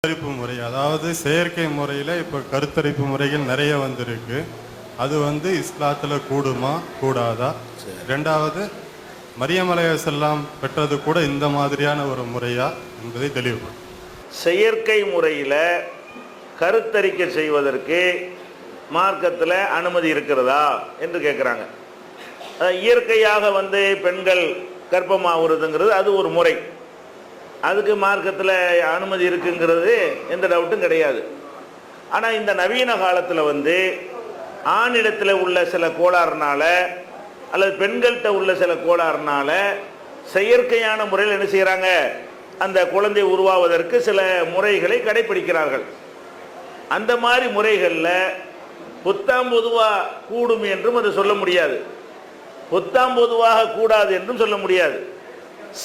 கருத்தரிப்பு முறை, அதாவது செயற்கை முறையில் இப்போ கருத்தரிப்பு முறைகள் நிறைய வந்திருக்கு. அது இஸ்லாத்தில் கூடுமா கூடாதா? ரெண்டாவது, மரியம் அலைஹிஸ்ஸலாம் பெற்றது கூட இந்த மாதிரியான ஒரு முறையா என்பதை தெளிவுபடும். செயற்கை முறையில் கருத்தரிக்கை செய்வதற்கு மார்க்கத்தில் அனுமதி இருக்கிறதா என்று கேட்குறாங்க. இயற்கையாக பெண்கள் கர்ப்பமாகுறதுங்கிறது அது ஒரு முறை, அதுக்கு மார்க்கத்தில் அனுமதி இருக்குங்கிறது எந்த டவுட்டும் கிடையாது. ஆனால் இந்த நவீன காலத்தில் ஆணிடத்தில் உள்ள சில கோளாறுனால அல்லது பெண்கள்கிட்ட உள்ள சில கோளாறுனால செயற்கையான முறையில் என்ன செய்கிறாங்க, அந்த குழந்தை உருவாவதற்கு சில முறைகளை கடைபிடிக்கிறார்கள். அந்த மாதிரி முறைகளில் பொத்தாம் பொதுவாக கூடும் என்றும் அது சொல்ல முடியாது, பொத்தாம் பொதுவாக கூடாது என்றும் சொல்ல முடியாது.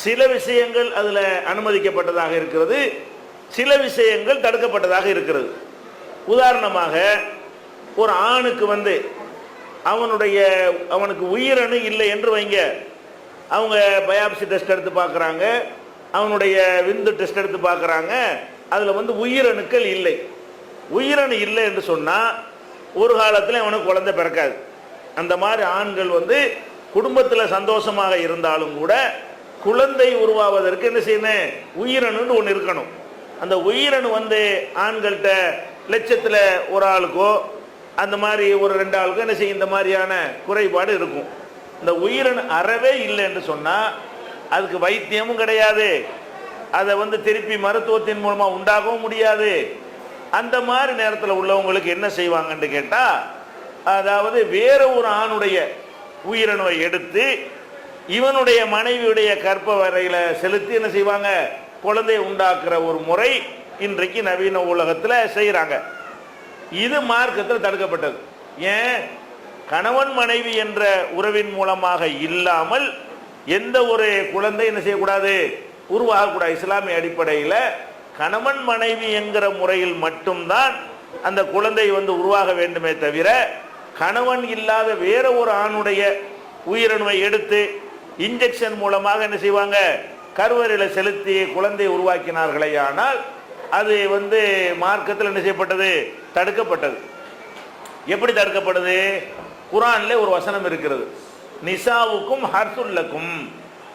சில விஷயங்கள் அதில் அனுமதிக்கப்பட்டதாக இருக்கிறது, சில விஷயங்கள் தடுக்கப்பட்டதாக இருக்கிறது. உதாரணமாக, ஒரு ஆணுக்கு அவனுக்கு உயிரணு இல்லை என்று வைங்க, அவங்க பயாப்சி டெஸ்ட் எடுத்து பார்க்குறாங்க, அவனுடைய விந்து டெஸ்ட் எடுத்து பார்க்குறாங்க, அதில் உயிரணுக்கள் இல்லை. உயிரணு இல்லை என்று சொன்னால் ஒரு காலத்தில் அவனுக்கு குழந்தை பிறக்காது. அந்த மாதிரி ஆண்கள் குடும்பத்தில் சந்தோஷமாக இருந்தாலும் கூட குழந்தை உருவாவதற்கு என்ன செய்யணும், உயிரணுன்னு ஒன்று இருக்கணும். அந்த உயிரணு ஆண்கள்கிட்ட லட்சத்தில் ஒரு ஆளுக்கோ அந்த மாதிரி ஒரு 2 ஆளுக்கோ என்ன செய்யும், இந்த மாதிரியான குறைபாடு இருக்கும். இந்த உயிரணு அறவே இல்லை என்று சொன்னால் அதுக்கு வைத்தியமும் கிடையாது, அதை திருப்பி மருத்துவத்தின் மூலமாக உண்டாகவும் முடியாது. அந்த மாதிரி நேரத்தில் உள்ளவங்களுக்கு என்ன செய்வாங்கன்னு கேட்டால், அதாவது வேற ஒரு ஆணுடைய உயிரணுவை எடுத்து இவனுடைய மனைவியுடைய கற்ப வரையில் செலுத்தி என்ன செய்வாங்க, குழந்தையை உண்டாக்குற ஒரு முறை இன்றைக்கு நவீன உலகத்தில் செய்கிறாங்க. இது மார்க்கத்தில் தடுக்கப்பட்டது. ஏன்? கணவன் மனைவி என்ற உறவின் மூலமாக இல்லாமல் எந்த ஒரு குழந்தை என்ன செய்யக்கூடாது, உருவாகக்கூடாது. இஸ்லாமிய அடிப்படையில் கணவன் மனைவி என்கிற முறையில் மட்டும்தான் அந்த குழந்தை உருவாக வேண்டுமே தவிர, கணவன் இல்லாத வேற ஒரு ஆணுடைய உயிரணுவை எடுத்து இன்ஜெக்ஷன் மூலமாக என்ன செய்வாங்க, கருவறையில் செலுத்தி குழந்தை உருவாக்கினார்களே, ஆனால் அது மார்க்கத்தில் என்ன செய்யப்பட்டது, தடுக்கப்பட்டது. எப்படி தடுக்கப்பட்டது? குர்ஆன்ல ஒரு வசனம் இருக்கிறது, நிசாவுக்கும் ஹர்சுல்லக்கும்,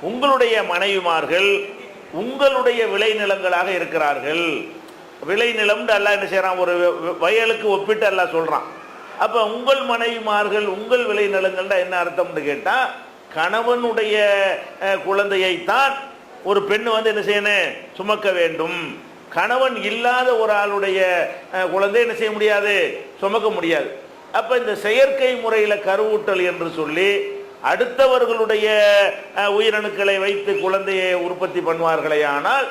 உங்களுடைய மனைவிமார்கள் உங்களுடைய விளைநிலங்களாக இருக்கிறார்கள். விளைநிலம் அல்லாஹ் என்ன செய்யறான், ஒரு வயலுக்கு ஒப்பிட்டு அல்லாஹ் சொல்றான். அப்ப உங்கள் மனைவிமார்கள் உங்கள் விளைநிலங்கள்னா என்ன அர்த்தம்னு கேட்டா, கணவனுடைய குழந்தையைத்தான் ஒரு பெண் என்ன செய்யணும், சுமக்க வேண்டும். கணவன் இல்லாத ஒரு ஆளுடைய குழந்தை என்ன செய்ய முடியாது, சுமக்க முடியாது. அப்ப இந்த செயற்கை முறையில் கருவூட்டல் என்று சொல்லி அடுத்தவர்களுடைய உயிரணுக்களை வைத்து குழந்தையை உற்பத்தி பண்ணுவார்களே, ஆனால்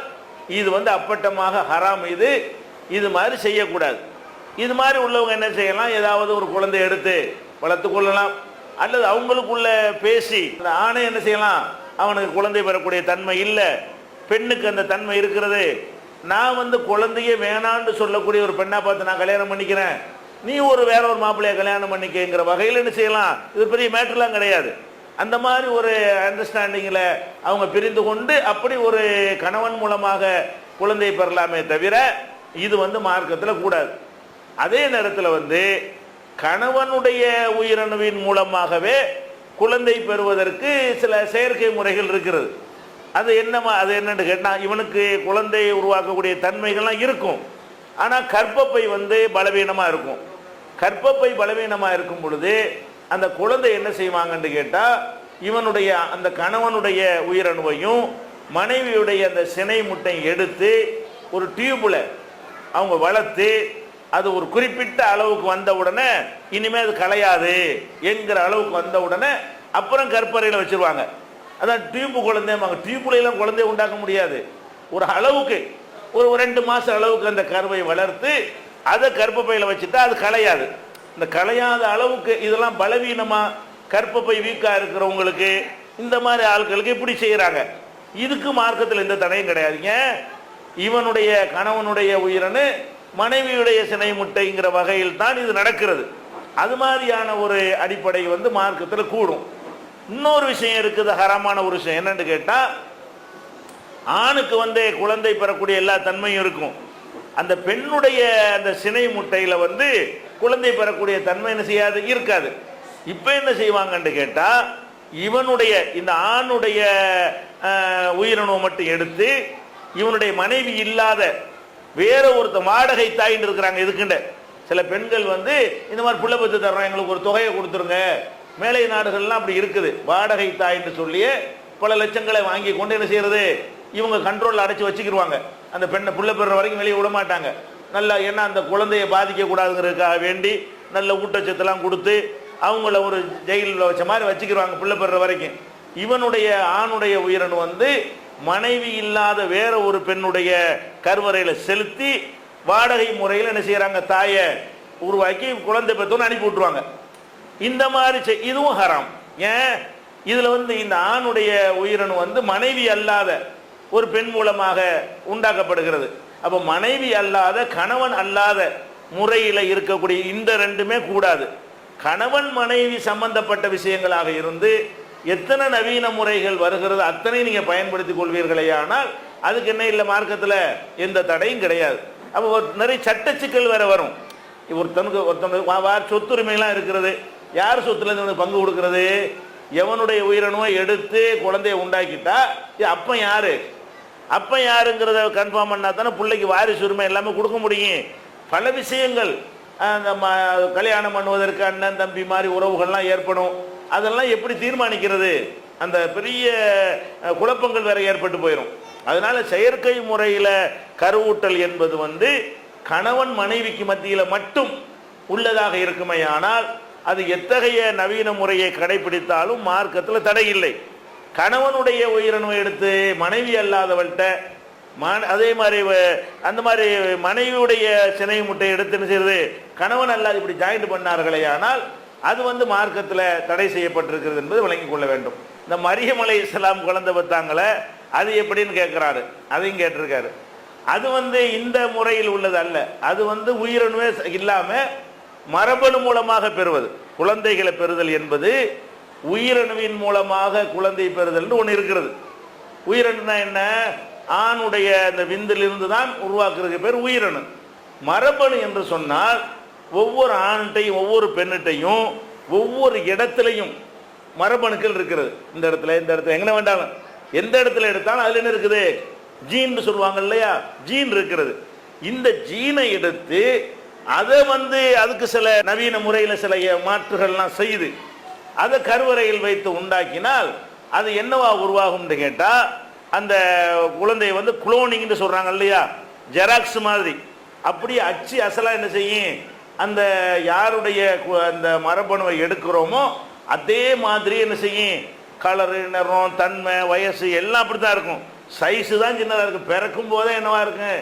இது அப்பட்டமாக ஹராம். இது மாதிரி செய்யக்கூடாது. இது மாதிரி உள்ளவங்க என்ன செய்யலாம், ஏதாவது ஒரு குழந்தை எடுத்து வளர்த்து கொள்ளலாம், அல்லது அவங்களுக்குள்ள பேசி அந்த ஆணை என்ன செய்யலாம், அவனுக்கு குழந்தை பெறக்கூடிய தன்மை இல்லை, பெண்ணுக்கு அந்த தன்மை இருக்கிறது, நான் குழந்தையே வேணான்னு சொல்லக்கூடிய ஒரு பெண்ணா பார்த்து நான் கல்யாணம் பண்ணிக்கிறேன், நீ வேற ஒரு மாப்பிள்ளையை கல்யாணம் பண்ணிக்கிற வகையில் என்ன செய்யலாம். இது பெரிய மேட்டர்லாம் கிடையாது. அந்த மாதிரி ஒரு அண்டர்ஸ்டாண்டிங்கில் அவங்க பிரிந்து கொண்டு அப்படி ஒரு கணவன் மூலமாக குழந்தை பெறலாமே தவிர இது மார்க்கத்தில் கூடாது. அதே நேரத்தில் கணவனுடைய உயிரணுவின் மூலமாகவே குழந்தை பெறுவதற்கு சில செயற்கை முறைகள் இருக்கிறது. அது என்னன்னு கேட்டால், இவனுக்கு குழந்தை உருவாக்கக்கூடிய தன்மைகள்லாம் இருக்கும், ஆனால் கர்ப்பப்பை பலவீனமாக இருக்கும். கர்ப்பப்பை பலவீனமாக இருக்கும் பொழுது அந்த குழந்தை என்ன செய்வாங்கன்னு கேட்டால், இவனுடைய அந்த கணவனுடைய உயிரணுவையும் மனைவியுடைய அந்த சினை முட்டை எடுத்து ஒரு டியூப்பில் அவங்க வளர்த்து அது ஒரு குறிப்பிட்ட அளவுக்கு வந்த உடனே இனிமேல் அது கலையாது என்கிற அளவுக்கு வந்த உடனே அப்புறம் கற்பறையில் வச்சுருவாங்க. அதான் டியூப்பு குழந்தைம்பாங்க. டியூப்புலாம் குழந்தைய உண்டாக்க முடியாது. ஒரு அளவுக்கு ஒரு 2 மாதம் அளவுக்கு அந்த கருவை வளர்த்து அதை கர்ப்பப்பையில் வச்சுட்டா அது கலையாது. இந்த கலையாத அளவுக்கு இதெல்லாம் பலவீனமாக கர்ப்பப்பை வீக்காக இருக்கிறவங்களுக்கு, இந்த மாதிரி ஆட்களுக்கு இப்படி செய்கிறாங்க. இதுக்கு மார்க்கத்தில் எந்த தடையும் கிடையாதுங்க. இவனுடைய கணவனுடைய உயிரணு மனைவியுடைய சினை முட்டைங்கிற வகையில் தான் இது நடக்கிறது. அது மாதிரியான ஒரு அடிப்படை மார்க்கத்தில் கூடும். இன்னொரு விஷயம் இருக்குது, ஹராமான ஒரு விஷயம் என்னன்னு கேட்டால், ஆணுக்கு குழந்தை பெறக்கூடிய எல்லா தன்மையும் இருக்கும், அந்த பெண்ணுடைய அந்த சினை முட்டையில் வந்து குழந்தை பெறக்கூடிய தன்மை என்ன செய்யாது, இருக்காது. இப்போ என்ன செய்வாங்கன்னு கேட்டால், இவனுடைய இந்த ஆணுடைய உயிரணுவை மட்டும் எடுத்து இவனுடைய மனைவி இல்லாத வேற ஒருத்த வாடகை தாயின்னு இருக்கிறாங்க. இதுக்குண்ட சில பெண்கள் வந்து இந்த மாதிரி புள்ள பத்து தர்றோம், எங்களுக்கு ஒரு தொகையை கொடுத்துருங்க. மேலை நாடுகள்லாம் அப்படி இருக்குது. வாடகை தாயின்னு சொல்லியே பல லட்சங்களை வாங்கி கொண்டு என்ன செய்யறது, இவங்க கண்ட்ரோலில் அடைச்சி வச்சுக்கிடுவாங்க. அந்த பெண்ணை புள்ள பெறுற வரைக்கும் வெளியே விட மாட்டாங்க. நல்லா ஏன்னா அந்த குழந்தையை பாதிக்கக்கூடாதுங்கிறதுக்காக வேண்டி நல்ல ஊட்டச்சத்தெல்லாம் கொடுத்து அவங்கள ஒரு ஜெயிலில் வச்ச மாதிரி வச்சுக்கிடுவாங்க புள்ள பெறுற வரைக்கும். இவனுடைய ஆணுடைய உயிரணு வந்து மனைவி இல்லாத வேற ஒரு பெண்ணுடைய கருவறையில் செலுத்தி வாடகை முறையில் என்ன செய்யறாங்க, தாயை உருவாக்கி குழந்தை பெற்றோன்னு அனுப்பி விட்டுருவாங்க. இந்த மாதிரி இதுவும் ஹராம். ஏன், இதுல வந்து இந்த ஆணுடைய உயிரணு வந்து மனைவி அல்லாத ஒரு பெண் மூலமாக உண்டாக்கப்படுகிறது. அப்ப மனைவி அல்லாத கணவன் அல்லாத முறையில் இருக்கக்கூடிய இந்த ரெண்டுமே கூடாது. கணவன் மனைவி சம்பந்தப்பட்ட விஷயங்களாக இருந்து எத்தனை நவீன முறைகள் வருகிறது அத்தனை நீங்க பயன்படுத்திக் கொள்வீர்களே, ஆனால் அதுக்கு என்ன இல்லை, மார்க்கத்தில் எந்த தடையும் கிடையாது. அப்போ நிறைய சட்ட சிக்கல் வேற வரும். ஒருத்தனுக்கு சொத்துரிமைலாம் இருக்கிறது, யார் சொத்துல இருந்து பங்கு கொடுக்கிறது, எவனுடைய உயிரணுவை எடுத்து குழந்தைய உண்டாக்கிட்டா அப்ப யாரு, அப்ப யாருங்கிறத கன்ஃபார்ம் பண்ணா தானே பிள்ளைக்கு வாரிசு உரிமை எல்லாமே கொடுக்க முடியும். பல விஷயங்கள் அந்த கல்யாணம் பண்ணுவதற்கு அண்ணன் தம்பி மாதிரி உறவுகள்லாம் ஏற்படும். அதெல்லாம் எப்படி தீர்மானிக்கிறது, அந்த பெரிய குழப்பங்கள் வேற ஏற்பட்டு போயிடும். அதனால செயற்கை முறையில் கருவூட்டல் என்பது வந்து கணவன் மனைவிக்கு மத்தியில் மட்டும் உள்ளதாக இருக்குமே, ஆனால் அது எத்தகைய நவீன முறையை கடைபிடித்தாலும் மார்க்கத்தில் தடை இல்லை. கணவனுடைய உயிரணுவை எடுத்து மனைவி அல்லாதவள்கிட்ட அதே மாதிரி அந்த மாதிரி மனைவியுடைய சினை முட்டை எடுத்து என்ன செய்யறது, கணவன் அல்லாது இப்படி ஜாயிண்ட் பண்ணார்களே, ஆனால் அது வந்து மார்க்கத்தில் தடை செய்யப்பட்டிருக்கிறது என்பது விளங்கிக் கொள்ள வேண்டும். இந்த மரியம் அலைஹிஸ்ஸலாம் குழந்தை பெற்றாங்களே, அது எப்படின்னு கேட்கிறாரு, அதையும் கேட்டிருக்காரு. அது வந்து இந்த முறையில் உள்ளது அல்ல. அது வந்து உயிரணுவே இல்லாம மரபணு மூலமாக பெறுவது. குழந்தைகளை பெறுதல் என்பது உயிரணுவின் மூலமாக குழந்தை பெறுதல் ஒன்று இருக்கிறது. உயிரணுனா என்ன, ஆணுடைய அந்த விந்திலிருந்து தான் உருவாக்குறதுக்கு பேர் உயிரணு. மரபணு என்று சொன்னால் ஒவ்வொரு ஆண்டையும் ஒவ்வொரு பெண்ணிட்டையும் ஒவ்வொரு இடத்துலையும் மரபணுக்கள் இருக்கிறது. இந்த இடத்துல இந்த இடத்துல எங்கே வேண்டாலும் எந்த இடத்துல எடுத்தாலும் அதில் என்ன இருக்குது, ஜீன் சொல்லுவாங்க இல்லையா, ஜீன் இருக்கிறது. இந்த ஜீனை எடுத்து அதை வந்து அதுக்கு சில நவீன முறையில் சில மாற்றுகள்லாம் செய்து அதை கருவறையில் வைத்து உண்டாக்கினால் அது என்னவா உருவாகும்னு கேட்டால், அந்த குழந்தையை வந்து குளோனிங்னு சொல்கிறாங்க இல்லையா, ஜெராக்ஸ் மாதிரி அப்படியே அச்சு அசலாக என்ன செய்யும், அந்த யாருடைய அந்த மரபணுவை எடுக்கிறோமோ அதே மாதிரி என்ன செய்யும், கலரு நிறம் தன்மை வயசு எல்லாம் அப்படி தான் இருக்கும். சைஸு தான் சின்னதாக இருக்கும். பிறக்கும் போதே என்னவா இருக்கும்,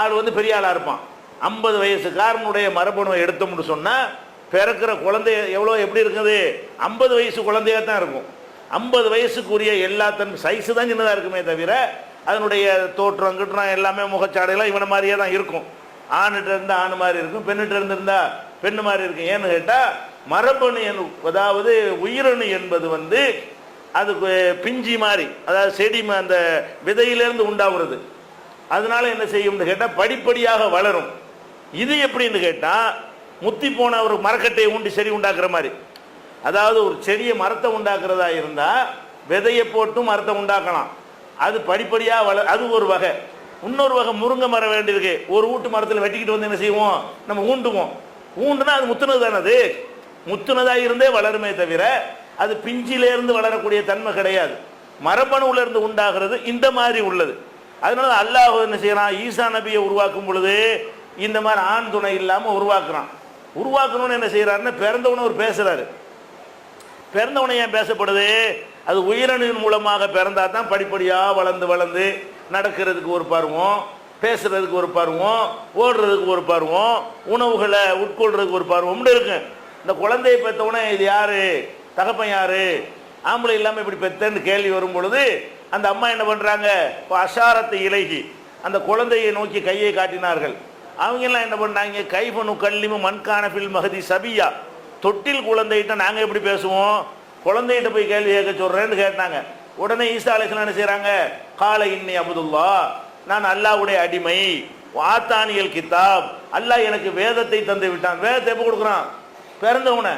ஆள் வந்து பெரிய ஆளாக இருப்பான். 50 வயசுக்காரனுடைய மரபணுவை எடுத்தோம்னு சொன்னால் பிறக்கிற குழந்தை எவ்வளோ எப்படி இருக்குது, 50 வயசு குழந்தையாக தான் இருக்கும். 50 வயசுக்குரிய எல்லா சைஸு தான் சின்னதாக இருக்குமே தவிர அதனுடைய தோற்றம் கிட்டுறம் எல்லாமே முகச்சாடையெல்லாம் இவனை மாதிரியே தான் இருக்கும். ஆணுகிட்ட இருந்தால் ஆணு மாதிரி இருக்கும், பெண்ணிட்ட இருந்திருந்தா பெண்ணு மாதிரி இருக்கும். ஏன்னு கேட்டால் மரபணு அதாவது உயிரணு என்பது வந்து அதுக்கு பிஞ்சி மாதிரி, அதாவது செடி அந்த விதையிலேருந்து உண்டாகிறது. அதனால என்ன செய்யும்னு கேட்டால் படிப்படியாக வளரும். இது எப்படின்னு கேட்டால் முத்தி போன ஒரு மரக்கட்டையை ஊண்டி செடி உண்டாக்குற மாதிரி. அதாவது ஒரு செடியை மரத்தை உண்டாக்குறதா இருந்தால் விதையை போட்டும் மரத்தை உண்டாக்கலாம். அது படிப்படியாக அது ஒரு வகை. இன்னொரு வகை முருங்கை மரம் வேண்டியிருக்கு. ஒரு வீட்டு மரத்தில் வெட்டிக்கிட்டு வந்து என்ன செய்வோம், நம்ம ஊண்டுவோம். ஊண்டுனா அது முத்துனது தானே, அது முத்துனதாக இருந்தே வளருமே தவிர அது பிஞ்சிலேருந்து வளரக்கூடிய தன்மை கிடையாது. மரபணுவிலிருந்து உண்டாகிறது இந்த மாதிரி உள்ளது. அதனால அல்லாஹ் என்ன செய்யறான், ஈசா நபியை உருவாக்கும் பொழுது இந்த மாதிரி ஆண் துணை இல்லாமல் உருவாக்குறான். உருவாக்கணும்னு என்ன செய்யறாருன்னா பிறந்தவனை ஒரு பேசுறாரு. பிறந்தவனை ஏன் பேசப்படுது, அது உயிரணுவின் மூலமாக பிறந்தா தான் படிப்படியாக வளர்ந்து வளர்ந்து நடக்கிறதுக்கு ஒரு பருவம், பேசுறதுக்கு ஒரு பருவம், ஓடுறதுக்கு ஒரு பருவம், உணவுகளை உட்கொள்றதுக்கு ஒரு பருவம்னு இருக்கு. இந்த குழந்தையை பெற்றவனே இது யாரு, தகப்பன் யாரு, ஆம்பளை இல்லாமல் இப்படி பெற்றன்னு கேள்வி வரும் பொழுது அந்த அம்மா என்ன பண்ணுறாங்க, இப்போ அஷாரத்தை இலகி அந்த குழந்தையை நோக்கி கையை காட்டினார்கள். அவங்கெல்லாம் என்ன பண்ணாங்க, கைபனு கல்லிமு மண்கான பில் மகதி சபியா, தொட்டில் குழந்தைகிட்ட நாங்கள் எப்படி பேசுவோம், குழந்தைகிட்ட போய் கேள்வி கேட்க சொல்கிறேன்னு கேட்டாங்க. உடனே ஈசா அலைஹிஸ்ஸலாம் என்ன செய்கிறாங்க, கால இன்னி அப்துல்லா, நான் அல்லாஹ்வுடைய அடிமை, வாத்தானியல் கிதாப், அல்லாஹ் எனக்கு வேதத்தை தந்து விட்டான். வேதத்தை எப்போ கொடுக்குறான்? பிறந்தவனை.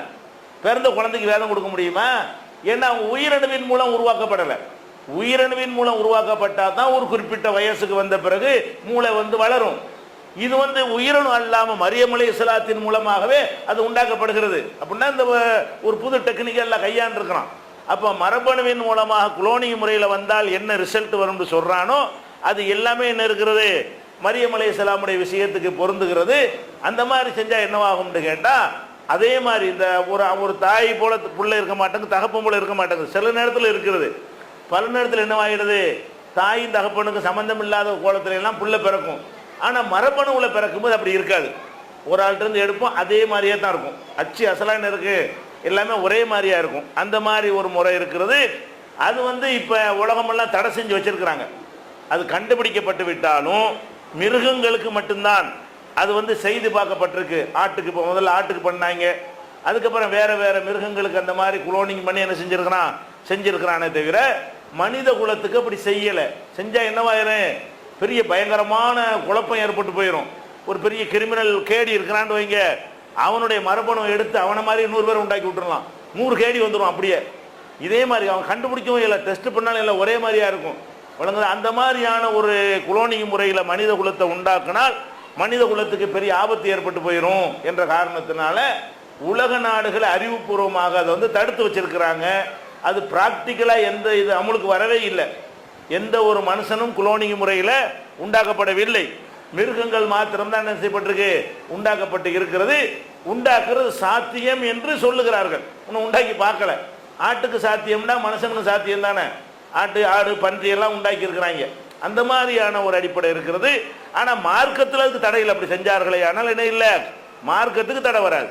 பிறந்த குழந்தைக்கு வேதம் கொடுக்க முடியுமா? ஏன்னா அவங்க உயிரணுவின் மூலம் உருவாக்கப்படலை. உயிரணுவின் மூலம் உருவாக்கப்பட்டால் தான் ஒரு குறிப்பிட்ட வயசுக்கு வந்த பிறகு மூளை வந்து வளரும். இது வந்து உயிரணு அல்லாமல் மரியம் அலைஹிஸ்ஸலாத்தின் மூலமாகவே அது உண்டாக்கப்படுகிறது. அப்படின்னா இந்த ஒரு புது டெக்னிக் எல்லாம் கையாண்டிருக்கிறான். அப்போ மரபணுவின் மூலமாக குளோனிங் முறையில் வந்தால் என்ன ரிசல்ட் வரும்னு சொல்கிறானோ அது எல்லாமே என்ன இருக்கிறது, மரியம் அலைஹிஸ்ஸலாமுடைய விஷயத்துக்கு பொருந்துகிறது. அந்த மாதிரி செஞ்சால் என்னவாகும்னு கேட்டால், அதே மாதிரி இந்த ஒரு தாய் போல பிள்ளை இருக்க மாட்டாங்க, தகப்பன் போல இருக்க மாட்டாங்க. சில நேரத்தில் இருக்கிறது, பல நேரத்தில் என்னவாகிடுது, தாயும் தகப்பனுக்கு சம்மந்தம் இல்லாத கோலத்துல எல்லாம் புள்ள பிறக்கும். ஆனால் மரபணுவில் பிறக்கும்போது அப்படி இருக்காது. ஒரு ஆள்கிட்ட எடுப்போம், அதே மாதிரியே தான் இருக்கும். அச்சு அசலான இருக்கு, எல்லாமே ஒரே மாதிரியா இருக்கும். அந்த மாதிரி ஒரு முறை இருக்கிறது. அது வந்து இப்போ உலகமெல்லாம் தடை செஞ்சு வச்சிருக்கிறாங்க. அது கண்டுபிடிக்கப்பட்டு விட்டாலும் மிருகங்களுக்கு மட்டும்தான் அது வந்து செய்து பார்க்கப்பட்டிருக்கு. ஆட்டுக்கு இப்போ முதல்ல ஆட்டுக்கு பண்ணாங்க, அதுக்கப்புறம் வேற வேற மிருகங்களுக்கு அந்த மாதிரி குளோனிங் பண்ணி என்ன செஞ்சிருக்கிறானே தவிர மனித குலத்துக்கு அப்படி செய்யலை. செஞ்சால் என்னவாயிரும், பெரிய பயங்கரமான குழப்பம் ஏற்பட்டு போயிடும். ஒரு பெரிய கிரிமினல் கேடி இருக்கிறான்னு வைங்க, அவனுடைய மரபணு எடுத்து அவனை மாதிரி 100 பேர் உண்டாக்கி விட்டுறலாம். 100 கேடி வந்துடும் அப்படியே. இதே மாதிரி அவன் கண்டுபிடிக்கவும் இல்லை, டெஸ்ட் பண்ணாலும் இல்லை, ஒரே மாதிரியா இருக்கும். வழங்குது அந்த மாதிரியான ஒரு குளோனிங் முறையில் மனித குலத்தை உண்டாக்கினால் மனித குலத்துக்கு பெரிய ஆபத்து ஏற்பட்டு போயிடும் என்ற காரணத்தினால உலக நாடுகள் அறிவுபூர்வமாக அதை வந்து தடுத்து வச்சிருக்கிறாங்க. அது பிராக்டிக்கலாக எந்த இது அமலுக்கு வரவே இல்லை. எந்த ஒரு மனுஷனும் குளோனிங் முறையில் உண்டாக்கப்படவில்லை. மிருகங்கள் மாத்திரம்தான் என்ன செய்யப்பட்டிருக்கு, உண்டாக்கப்பட்டு இருக்கிறது. உண்டாக்குறது சாத்தியம் என்று சொல்லுகிறார்கள். இன்னும் உண்டாக்கி பார்க்கல. ஆட்டுக்கு சாத்தியம்னா மனுஷனுக்கு சாத்தியம் தானே. ஆட்டு ஆடு பன்றி எல்லாம் உண்டாக்கி இருக்கிறாங்க. அந்த மாதிரியான ஒரு அடிப்படை இருக்கிறது. ஆனால் மார்க்கத்தில் அதுக்கு தடையில் அப்படி செஞ்சார்களே, ஆனால் என்ன இல்லை, மார்க்கத்துக்கு தடை வராது.